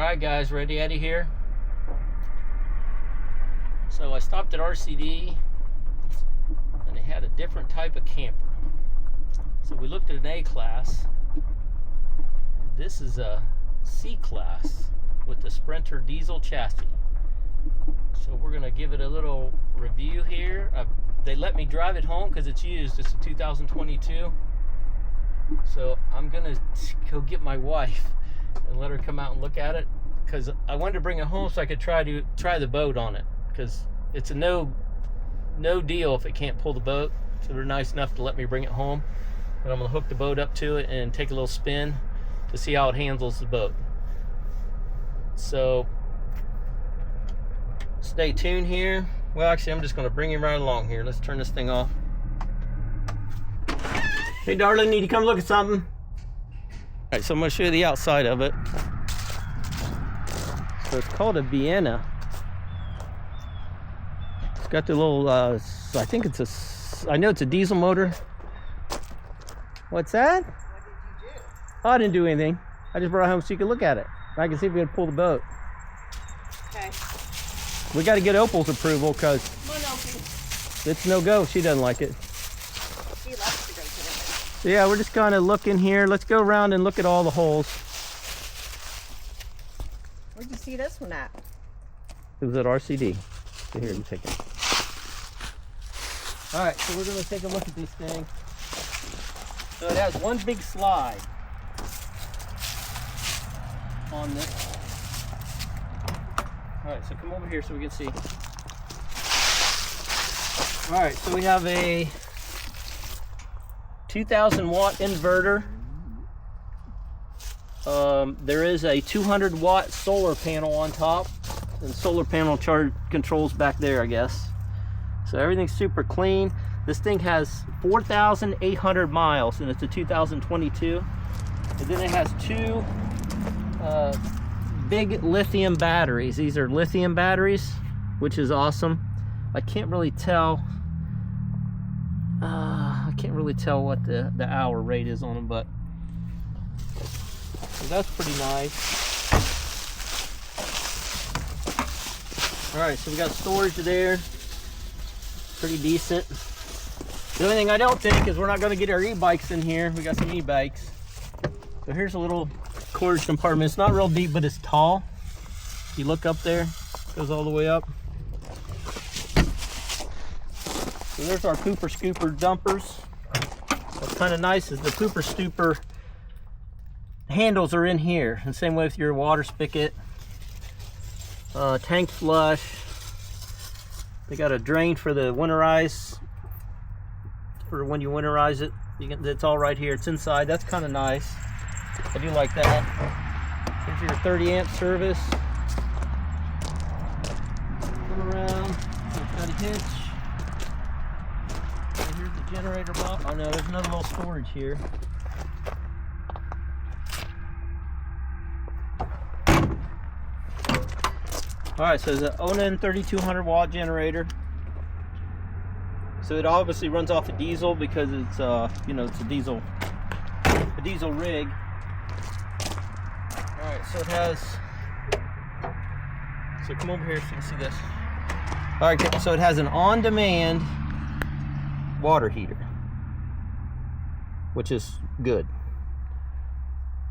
Alright guys, Renegade here. So I stopped at RCD and they had a different type of camper. So we looked at an A class. This is a C class with the Sprinter diesel chassis. So we're gonna give it a little review here. They let me drive it home because it's used. It's a 2022. So I'm gonna go get my wife and let her come out and look at it, because I wanted to bring it home so I could try the boat on it, because it's a no deal if it can't pull the boat. So they're nice enough to let me bring it home, and I'm gonna hook the boat up to it and take a little spin to see how it handles the boat. So stay tuned here. Well, actually, I'm just gonna bring him right along here. Let's turn this thing off. Hey darling, need to come look at something? All right, so I'm gonna show you the outside of it. So it's called a Vienna. It's got the little, I think it's I know it's a diesel motor. What's that? What did you do? Oh, I didn't do anything. I just brought it home so you could look at it. I can see if we could pull the boat. Okay. We got to get Opal's approval because Come on, Opie. it's no go. She doesn't like it. She loves to go to the So yeah, we're just kind of looking here. Let's go around and look at all the holes. Where'd you see this one at? It was at RCD. So here, you take it. All right, so we're gonna take a look at this thing. So it has one big slide on this. All right, so come over here so we can see. All right, so we have a 2,000 watt inverter. There is a 200 watt solar panel on top, and solar panel charge controls back there, I guess. So everything's super clean. This thing has 4,800 miles, and it's a 2022. And then it has two big lithium batteries. These are lithium batteries, which is awesome. I can't really tell. I can't really tell what the hour rate is on them, but so that's pretty nice. All right, so we got storage there, pretty decent. The only thing I don't think is we're not going to get our e-bikes in here. We got some e-bikes. So here's a little storage compartment. It's not real deep, but it's tall. If you look up there, it goes all the way up. So there's our pooper scooper dumpers. What's kind of nice is the pooper stooper handles are in here, and same way with your water spigot, tank flush. They got a drain for the winterize, for when you winterize it. It's all right here. It's inside. That's kind of nice. I do like that. Here's your 30 amp service. Come around. It's got a hitch. Here's the generator box. Oh no, there's another little storage here. Alright, so it's an Onan 3200 watt generator. So it obviously runs off of diesel because it's you know, it's a diesel rig. Alright, so it has, so come over here so you can see this. Alright, so it has an on-demand water heater, which is good.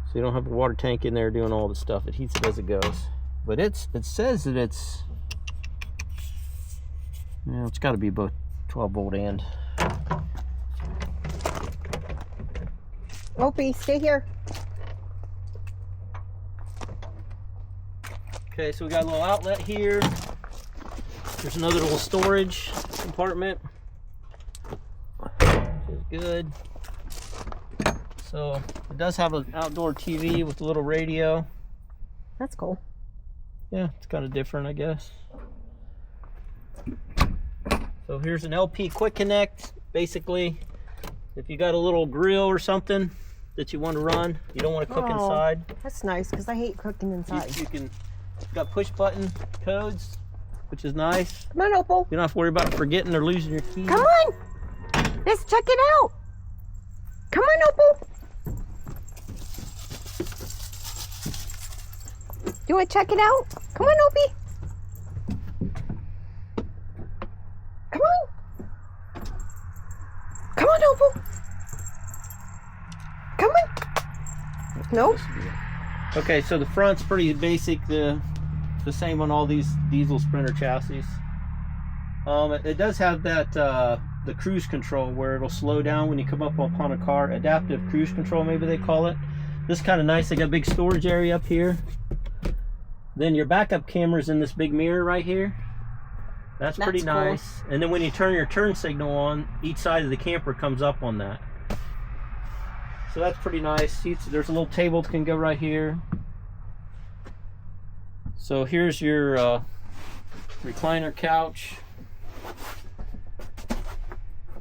So you don't have a water tank in there doing all the stuff. It heats it as it goes. But it says that it's, you know, it's got to be both 12 volt and. Opie, stay here. Okay, so we got a little outlet here. There's another little storage compartment. Which is good. So it does have an outdoor TV with a little radio. That's cool. Yeah, it's kind of different, I guess. So here's an LP quick connect. Basically, if you got a little grill or something that you want to run, you don't want to cook inside. That's nice, because I hate cooking inside. You can, got push button codes, which is nice. Come on, Opal. You don't have to worry about forgetting or losing your keys. Come on. Let's check it out. Come on, Opal. You want to check it out? Come on, Opie. Come on. Come on, Opal. Come on. Nope. Okay, so the front's pretty basic. The same on all these diesel Sprinter chassis. It does have that the cruise control where it'll slow down when you come up upon a car. Adaptive cruise control, maybe they call it. This is kind of nice. They got a big storage area up here. Then your backup camera's in this big mirror right here. That's pretty nice. Cool. And then when you turn your turn signal on, each side of the camper comes up on that. So that's pretty nice. There's a little table that can go right here. So here's your recliner couch.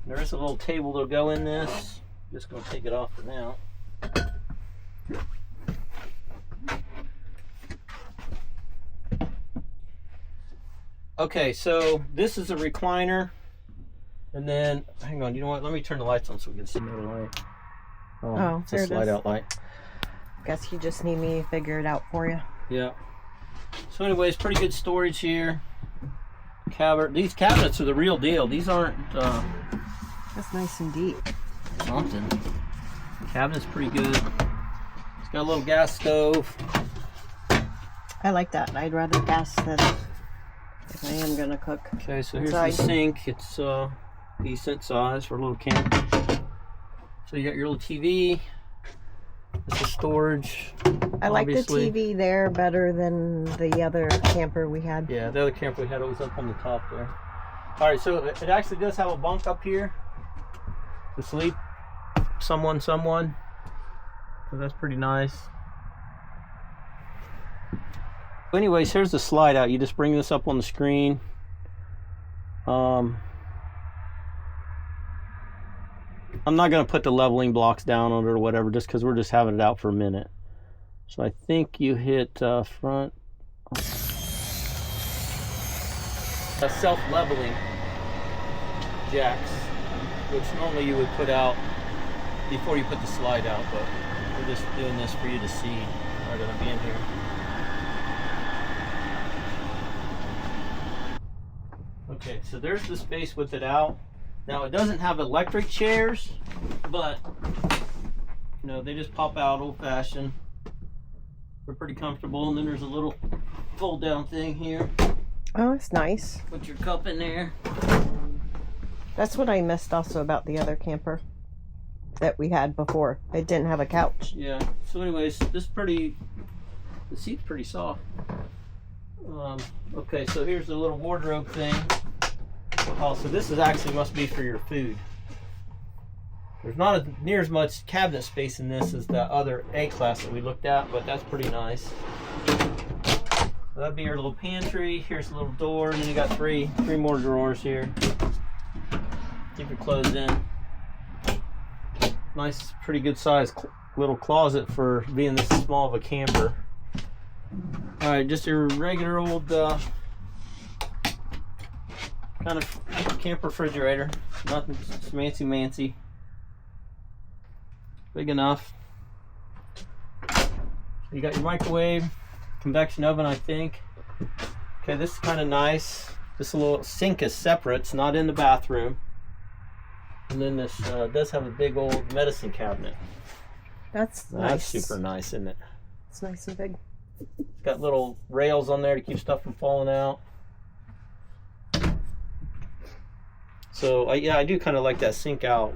There is a little table that'll go in this. I'm just going to take it off for now. Okay, so this is a recliner, and then hang on. You know what? Let me turn the lights on so we can see the light. Oh, it's a slide out light. Guess you just need me to figure it out for you. Yeah. So, anyways, pretty good storage here. These cabinets are the real deal. These aren't. That's nice and deep. Something. Cabinet's pretty good. It's got a little gas stove. I like that. I'd rather gas than if I am gonna cook. Okay, so here's the sink. It's decent size for a little camper. So you got your little TV. This is storage. I like the TV there better than the other camper we had. Yeah, the other camper we had was up on the top there. All right, so it actually does have a bunk up here to sleep. Someone. So that's pretty nice. Anyways, here's the slide out. You just bring this up on the screen. I'm not going to put the leveling blocks down on it or whatever, just because we're just having it out for a minute. So I think you hit front. Self-leveling jacks, which normally you would put out before you put the slide out, but we're just doing this for you to see. Are going to be in here. Okay, so there's the space with it out. Now it doesn't have electric chairs, but you know, they just pop out old-fashioned. We're pretty comfortable, and then there's a little fold-down thing here. Oh, it's nice. Put your cup in there. That's what I missed also about the other camper that we had before. It didn't have a couch. Yeah. So anyways, the seat's pretty soft. Okay, so here's the little wardrobe thing. Oh, so this must be for your food. There's not near as much cabinet space in this as the other A-Class that we looked at, but that's pretty nice. So that'd be your little pantry. Here's a little door, and then you got three more drawers here. Keep your clothes in. Nice, pretty good size little closet for being this small of a camper. All right, just your regular old kind of camp refrigerator. Nothing fancy. Big enough. You got your microwave, convection oven, I think. Okay, this is kind of nice. This little sink is separate. It's not in the bathroom. And then this does have a big old medicine cabinet. That's nice. That's super nice, isn't it? It's nice and big. It's got little rails on there to keep stuff from falling out. So yeah, I do kind of like that sink out.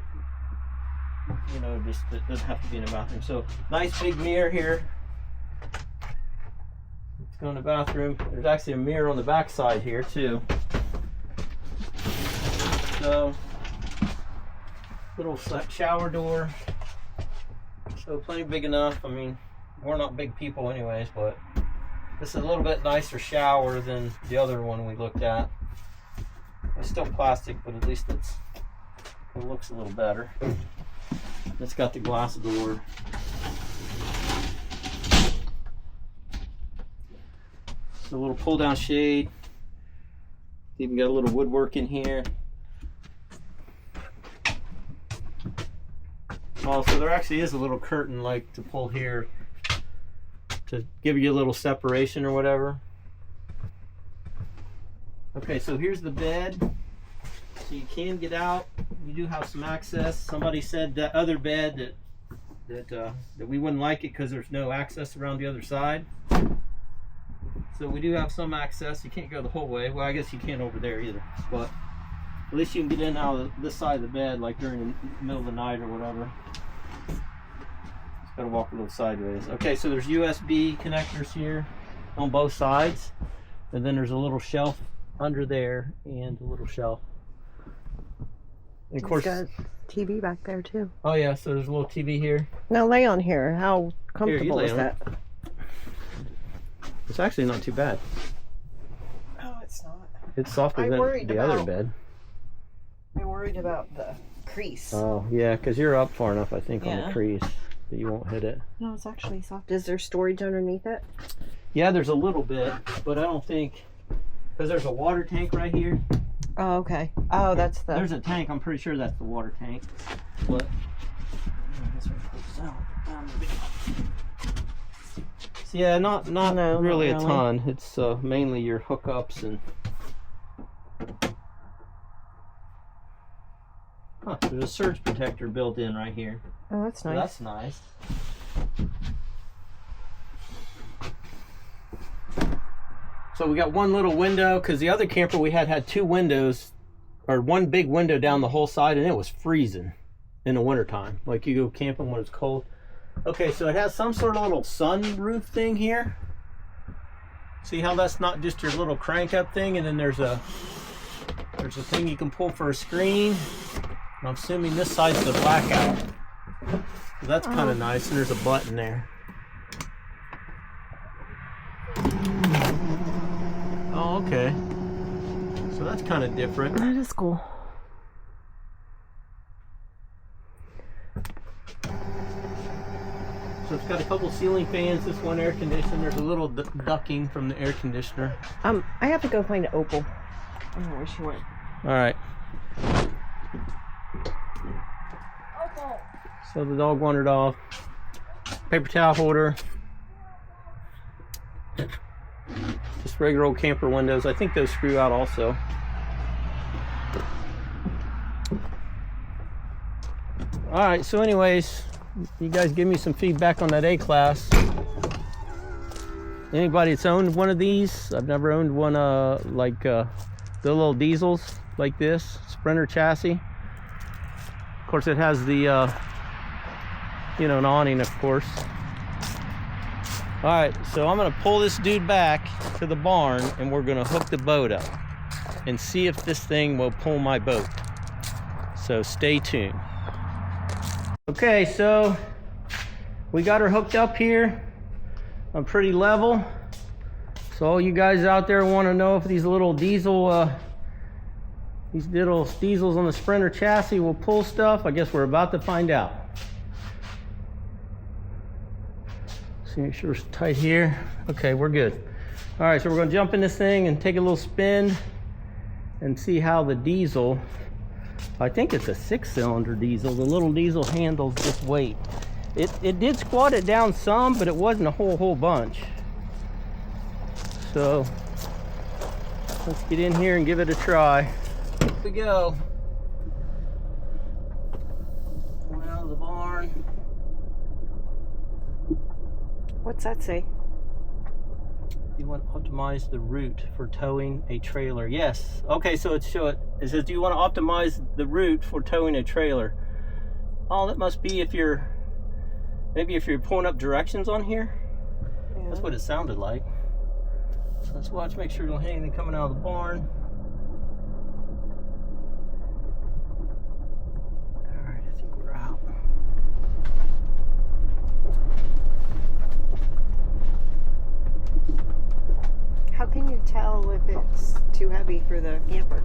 You know, just it doesn't have to be in the bathroom. So nice big mirror here. Let's go in the bathroom. There's actually a mirror on the back side here too. So little shower door. So plenty big enough. I mean, we're not big people anyways, but this is a little bit nicer shower than the other one we looked at. It's still plastic, but at least it looks a little better. It's got the glass door. It's a little pull-down shade. Even got a little woodwork in here. Oh, so there actually is a little curtain like to pull here to give you a little separation or whatever. Okay, so here's the bed. So you can get out. You do have some access. Somebody said that other bed that we wouldn't like it because there's no access around the other side. So we do have some access. You can't go the whole way. Well, I guess you can't over there either. But at least you can get in out of this side of the bed, like during the middle of the night or whatever. Just gotta walk a little sideways. Okay, so there's USB connectors here on both sides, and then there's a little shelf under there and a little shelf. And of course, got TV back there too. Oh yeah, so there's a little TV here. Now lay on here. How comfortable is that? It's actually not too bad. Oh, it's not. It's softer than the other bed. I'm worried about the crease. Oh yeah, because you're up far enough, I think, on the crease that you won't hit it. No, it's actually soft. Is there storage underneath it? Yeah, there's a little bit, but I don't think, because there's a water tank right here. Oh, okay. Oh, that's the... There's a tank. I'm pretty sure that's the water tank. But so yeah, not really a ton. It's mainly your hookups and. Huh, there's a surge protector built in right here. Oh, that's nice. So that's nice. So we got one little window, because the other camper we had two windows, or one big window down the whole side, and it was freezing in the wintertime. Like you go camping when it's cold. Okay, so it has some sort of little sunroof thing here. See how that's not just your little crank up thing, and then there's a thing you can pull for a screen. I'm assuming this side's the blackout. So that's kind of nice, and there's a button there. Oh, okay. So that's kind of different. That is cool. So it's got a couple ceiling fans, this one air conditioner. There's a little ducking from the air conditioner. I have to go find an Opal. I don't know where she went. All right. Opal. So the dog wandered off. Paper towel holder. Just regular old camper windows. I think those screw out also. All right, so anyways, you guys give me some feedback on that A-Class. Anybody that's owned one of these? I've never owned one like the little diesels like this, Sprinter chassis. Of course, it has the, an awning, of course. All right, so I'm gonna pull this dude back to the barn and we're gonna hook the boat up and see if this thing will pull my boat. So stay tuned. Okay, so we got her hooked up here. I'm pretty level. So all you guys out there want to know if these little diesel, these little diesels on the Sprinter chassis will pull stuff, I guess we're about to find out. So make sure it's tight here. Okay, we're good. All right, so we're gonna jump in this thing and take a little spin and see how the diesel, I think it's a 6-cylinder diesel. The little diesel handles this weight. It did squat it down some, but it wasn't a whole bunch. So let's get in here and give it a try. Here we go. Going out of the barn. What's that say? You want to optimize the route for towing a trailer. Yes. Okay, so it says, do you want to optimize the route for towing a trailer? Oh, that must be if you're pulling up directions on here. Yeah. That's what it sounded like. So let's watch, make sure we don't have anything coming out of the barn. All right, I think we're out. How can you tell if it's too heavy for the camper?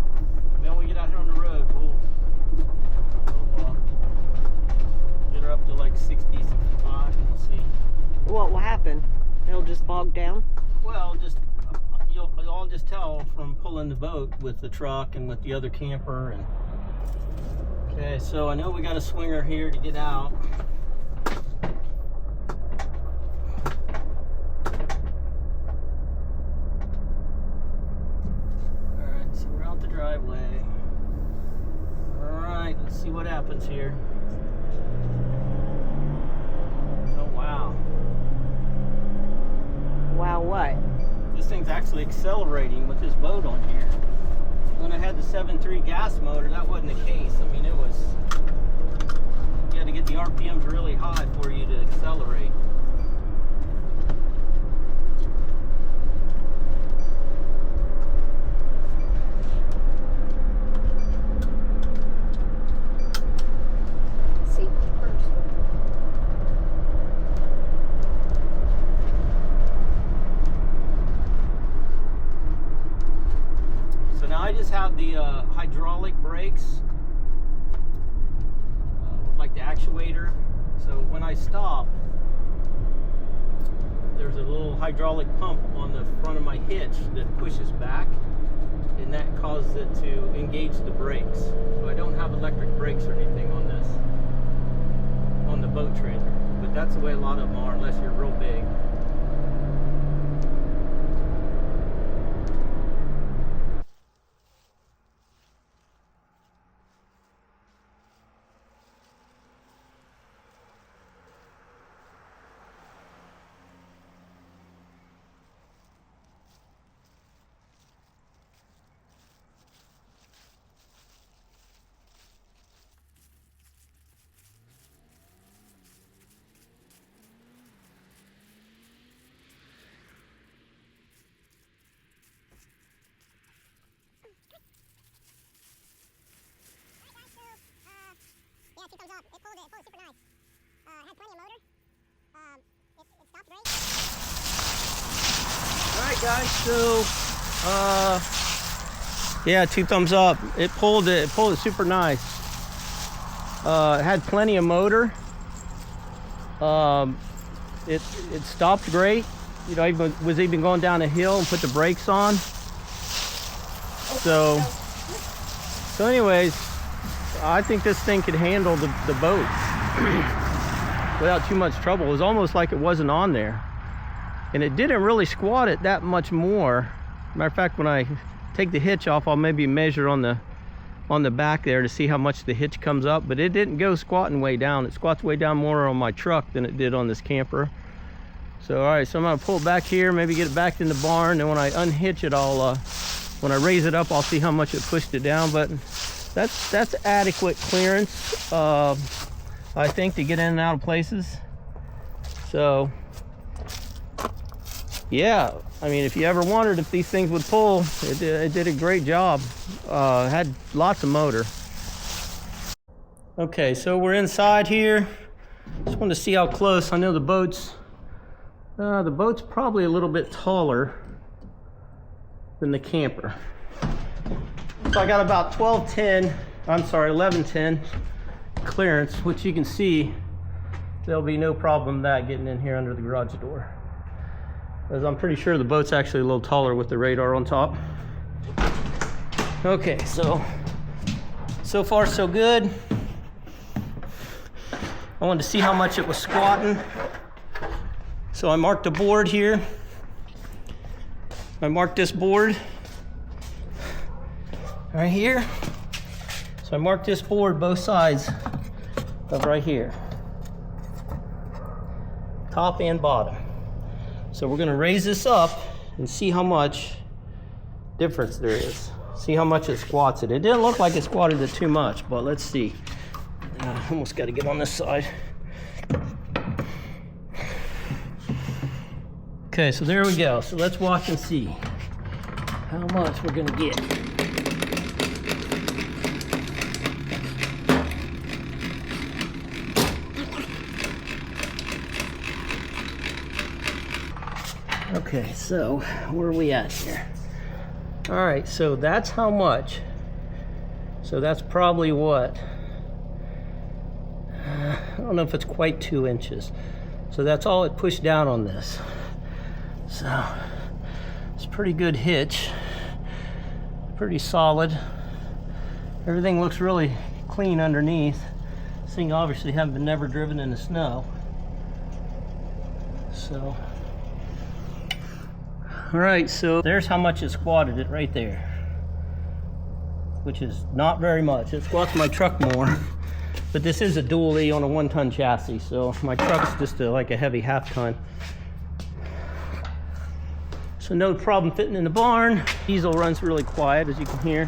Then when we get out here on the road, we'll get her up to like 60, 65, and we'll see. What will happen? It'll just bog down? Well, you'll just tell from pulling the boat with the truck and with the other camper. And okay, so I know we got a swinger here to get out. driveway. Alright, let's see what happens here. Oh wow. Wow, what? This thing's actually accelerating with this boat on here. When I had the 7.3 gas motor, that wasn't the case. I mean, it was, you had to get the RPMs really high for you to accelerate. I just have the hydraulic brakes, like the actuator. So when I stop, there's a little hydraulic pump on the front of my hitch that pushes back, and that causes it to engage the brakes. So I don't have electric brakes or anything on this, on the boat trailer. But that's the way a lot of them are, unless you're real big. Yeah, 2 thumbs up. It pulled super nice. Had plenty of motor. It stopped great. Alright guys, so yeah, 2 thumbs up. It pulled it super nice. It had plenty of motor. It stopped great. You know, even was even going down a hill and put the brakes on. So anyways, I think this thing could handle the boat without too much trouble. It was almost like it wasn't on there. And it didn't really squat it that much more. Matter of fact, when I take the hitch off, I'll maybe measure on the back there to see how much the hitch comes up. But it didn't go squatting way down. It squats way down more on my truck than it did on this camper. So all right, so I'm gonna pull it back here, maybe get it back in the barn. And when I unhitch it, when I raise it up, I'll see how much it pushed it down. But that's adequate clearance, I think, to get in and out of places. So yeah, I mean, if you ever wondered if these things would pull, it did a great job. Had lots of motor. Okay, so we're inside here. Just wanted to see how close. I know the boat's probably a little bit taller than the camper. So I got about 1110 clearance, which you can see there'll be no problem that getting in here under the garage door. As I'm pretty sure the boat's actually a little taller with the radar on top. Okay, so far so good. I wanted to see how much it was squatting. So I marked a board here. I marked this board right here. So I marked this board both sides of right here, top and bottom. So we're gonna raise this up and see how much difference there is. See how much it squats it. It didn't look like it squatted it too much, but let's see. Almost got to get on this side. Okay, so there we go. So let's watch and see how much we're gonna get. Okay, so where are we at here? All right, so that's how much. So that's probably what? I don't know if it's quite 2 inches. So that's all it pushed down on this. So it's a pretty good hitch, pretty solid. Everything looks really clean underneath. This thing obviously hasn't been never driven in the snow. So, all right, so there's how much it squatted it right there. which is not very much. It squats my truck more. But this is a dually on a 1-ton chassis, so my truck's just like a heavy half-ton. So no problem fitting in the barn. Diesel runs really quiet, as you can hear.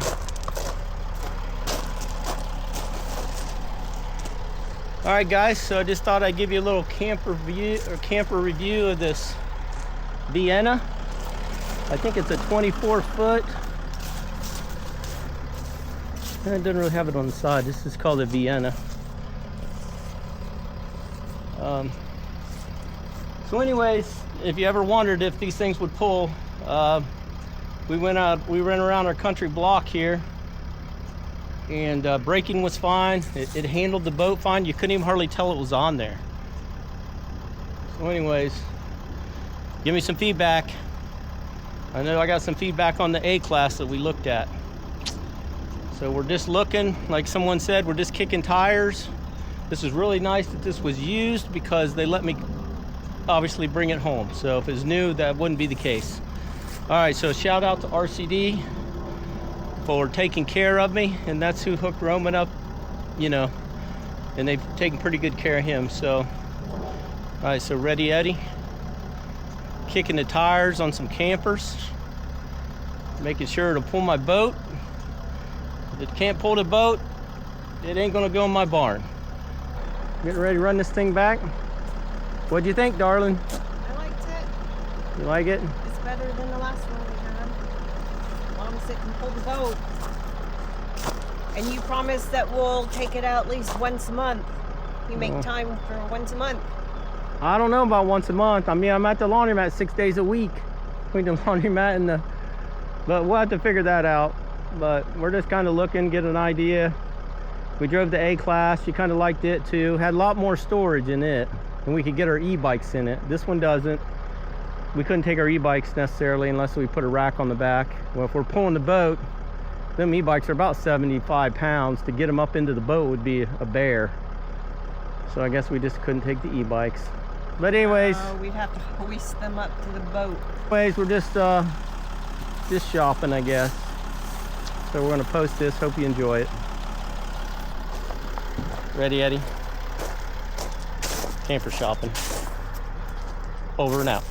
All right, guys, so I just thought I'd give you a little camper review of this Vienna. I think it's a 24-foot. It doesn't really have it on the side. This is called a Vienna. So anyways, if you ever wondered if these things would pull, we ran around our country block here, and braking was fine. It handled the boat fine. You couldn't even hardly tell it was on there. So anyways, give me some feedback. I know I got some feedback on the A-Class that we looked at. So we're just looking, like someone said, we're just kicking tires. This is really nice that this was used because they let me obviously bring it home. So if it's new, that wouldn't be the case. All right, so shout out to RCD for taking care of me, and that's who hooked Roman up, you know, and they've taken pretty good care of him. So, all right, so Ready Eddie, kicking the tires on some campers, making sure to pull my boat. If it can't pull the boat, it ain't gonna go in my barn. Getting ready to run this thing back. What'd you think, darling? I liked it. You like it? It's better than the last one we had. As long as it can pull the boat. And you promised that we'll take it out at least once a month. You make time for once a month. I don't know about once a month. I mean, I'm at the laundromat 6 days a week. Between the laundromat and the... But we'll have to figure that out. But we're just kind of looking, get an idea. We drove the A-Class. She kind of liked it too. Had a lot more storage in it. And we could get our e-bikes in it. This one doesn't. We couldn't take our e-bikes necessarily unless we put a rack on the back. Well, if we're pulling the boat, them e-bikes are about 75 pounds. To get them up into the boat would be a bear. So I guess we just couldn't take the e-bikes. But anyways, we'd have to hoist them up to the boat. Anyways, we're just shopping, I guess. So we're gonna post this. Hope you enjoy it. Ready, Eddie? Camper shopping. Over and out.